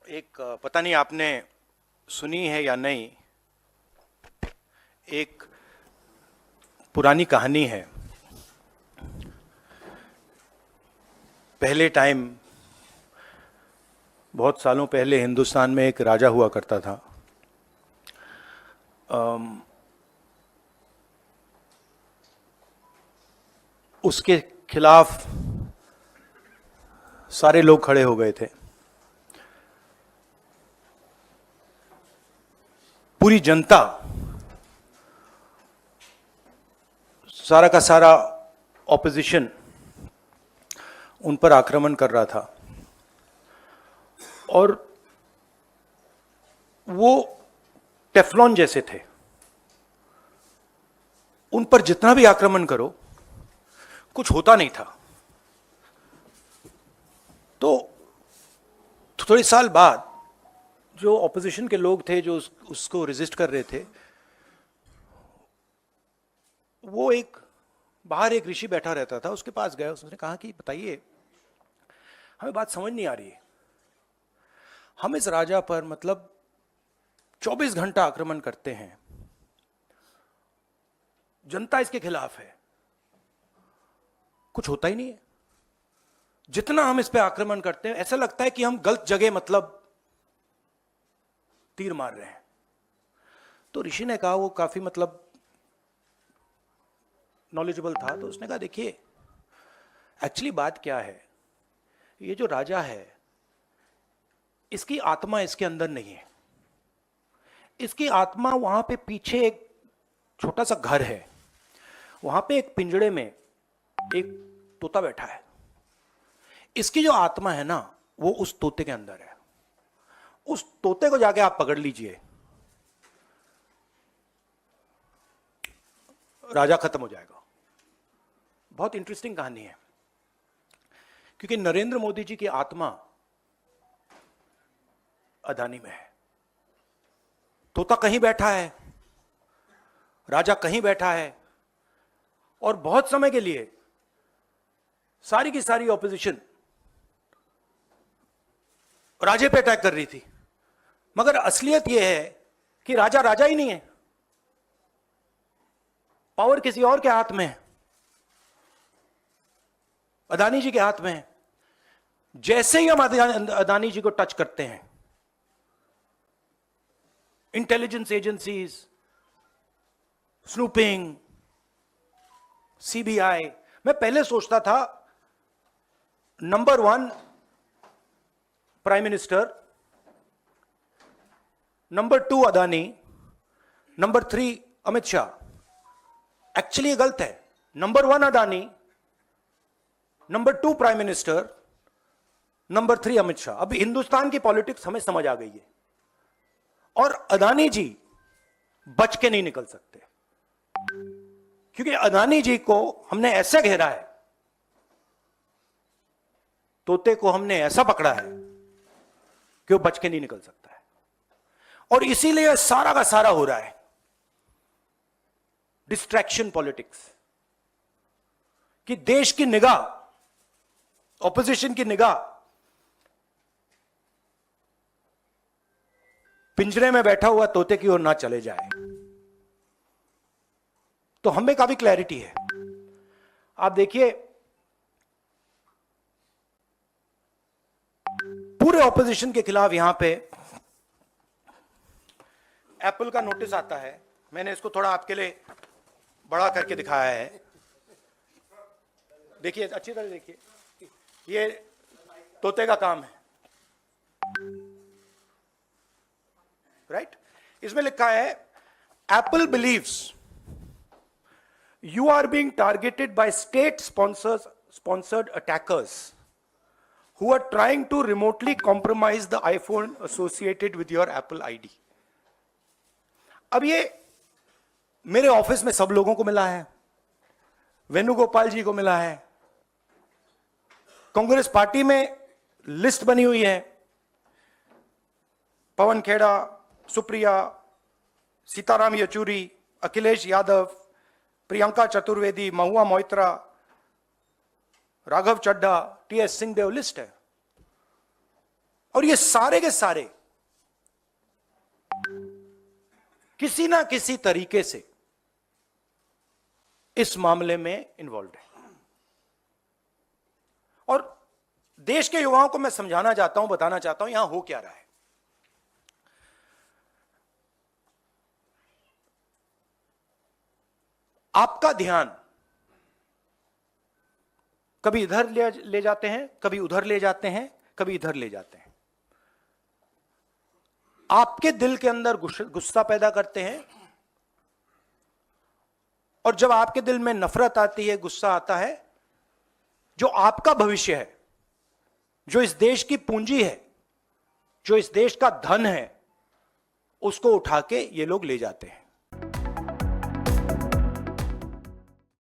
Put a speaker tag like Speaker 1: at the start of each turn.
Speaker 1: एक पता नहीं आपने सुनी है या नहीं, एक पुरानी कहानी है। पहले टाइम, बहुत सालों पहले हिंदुस्तान में एक राजा हुआ करता था। उसके खिलाफ सारे लोग खड़े हो गए थे। पूरी जनता, सारा का सारा ऑपोजिशन उन पर आक्रमण कर रहा था और वो टेफ्लॉन जैसे थे। उन पर जितना भी आक्रमण करो कुछ होता नहीं था। तो थोड़े साल बाद जो ऑपोजिशन के लोग थे, जो उसको रेजिस्ट कर रहे थे, वो बाहर एक ऋषि बैठा रहता था, उसके पास गए। उसने कहा कि बताइए, हमें बात समझ नहीं आ रही है। हम इस राजा पर 24 घंटा आक्रमण करते हैं, जनता इसके खिलाफ है, कुछ होता ही नहीं है। जितना हम इस पे आक्रमण करते हैं ऐसा लगता है कि हम गलत जगह तीर मार रहे हैं। तो ऋषि ने कहा, वो काफी नॉलेजेबल था, तो उसने कहा देखिए, एक्चुअली बात क्या है, ये जो राजा है इसकी आत्मा इसके अंदर नहीं है। इसकी आत्मा वहां पे पीछे एक छोटा सा घर है, वहां पे एक पिंजड़े में एक तोता बैठा है। इसकी जो आत्मा है ना, वो उस तोते के अंदर है। उस तोते को जाके आप पकड़ लीजिए, राजा खत्म हो जाएगा। बहुत इंटरेस्टिंग कहानी है, क्योंकि नरेंद्र मोदी जी की आत्मा अदानी में है। तोता कहीं बैठा है, राजा कहीं बैठा है, और बहुत समय के लिए सारी की सारी ऑपोजिशन राजे पे अटैक कर रही थी। मगर असलियत यह है कि राजा राजा ही नहीं है, पावर किसी और के हाथ में है, अदानी जी के हाथ में है। जैसे ही हम अदानी जी को टच करते हैं, इंटेलिजेंस एजेंसीज, स्नूपिंग, सीबीआई, मैं पहले सोचता था number 1 prime minister, number 2 Adani, number 3 Amit Shah. Actually गलत है। Number 1 Adani, number 2 prime minister, number 3 Amit Shah. अभी हिंदुस्तान की पॉलिटिक्स हमें समझ आ गई है, और अदानी जी बच के नहीं निकल सकते, क्योंकि अदानी जी को हमने ऐसे घेरा है, तोते को हमने ऐसा पकड़ा है कि वो बच के नहीं निकल सकता है। और इसीलिए सारा का सारा हो रहा है डिस्ट्रैक्शन पॉलिटिक्स, कि देश की निगाह, ऑपोजिशन की निगाह पिंजरे में बैठा हुआ तोते की ओर ना चले जाए। तो हमें काफी क्लैरिटी है। आप देखिए, पूरे ऑपोजिशन के खिलाफ यहां पे एप्पल का नोटिस आता है। मैंने इसको थोड़ा आपके लिए बड़ा करके दिखाया है। देखिए, अच्छी तरह देखिए, ये तोते का काम है, राइट? इसमें लिखा है, Apple believes you are being targeted by state sponsored attackers who are trying to remotely compromise the iPhone associated with your Apple ID. अब ये मेरे ऑफिस में सब लोगों को मिला है, वेणुगोपाल जी को मिला है, कांग्रेस पार्टी में लिस्ट बनी हुई है, पवन खेड़ा, सुप्रिया, सीताराम येचुरी, अखिलेश यादव, प्रियंका चतुर्वेदी, महुआ मोइत्रा, राघव चड्ढा, टीएस सिंहदेव, लिस्ट है। और ये सारे के सारे किसी ना किसी तरीके से इस मामले में इन्वॉल्व है। और देश के युवाओं को मैं समझाना चाहता हूं, बताना चाहता हूं यहां हो क्या रहा है। आपका ध्यान कभी इधर ले जाते हैं, कभी उधर ले जाते हैं, कभी इधर ले जाते हैं। आपके दिल के अंदर गुस्सा पैदा करते हैं, और जब आपके दिल में नफरत आती है, गुस्सा आता है, जो आपका भविष्य है, जो इस देश की पूंजी है, जो इस देश का धन है, उसको उठा के ये लोग ले जाते हैं।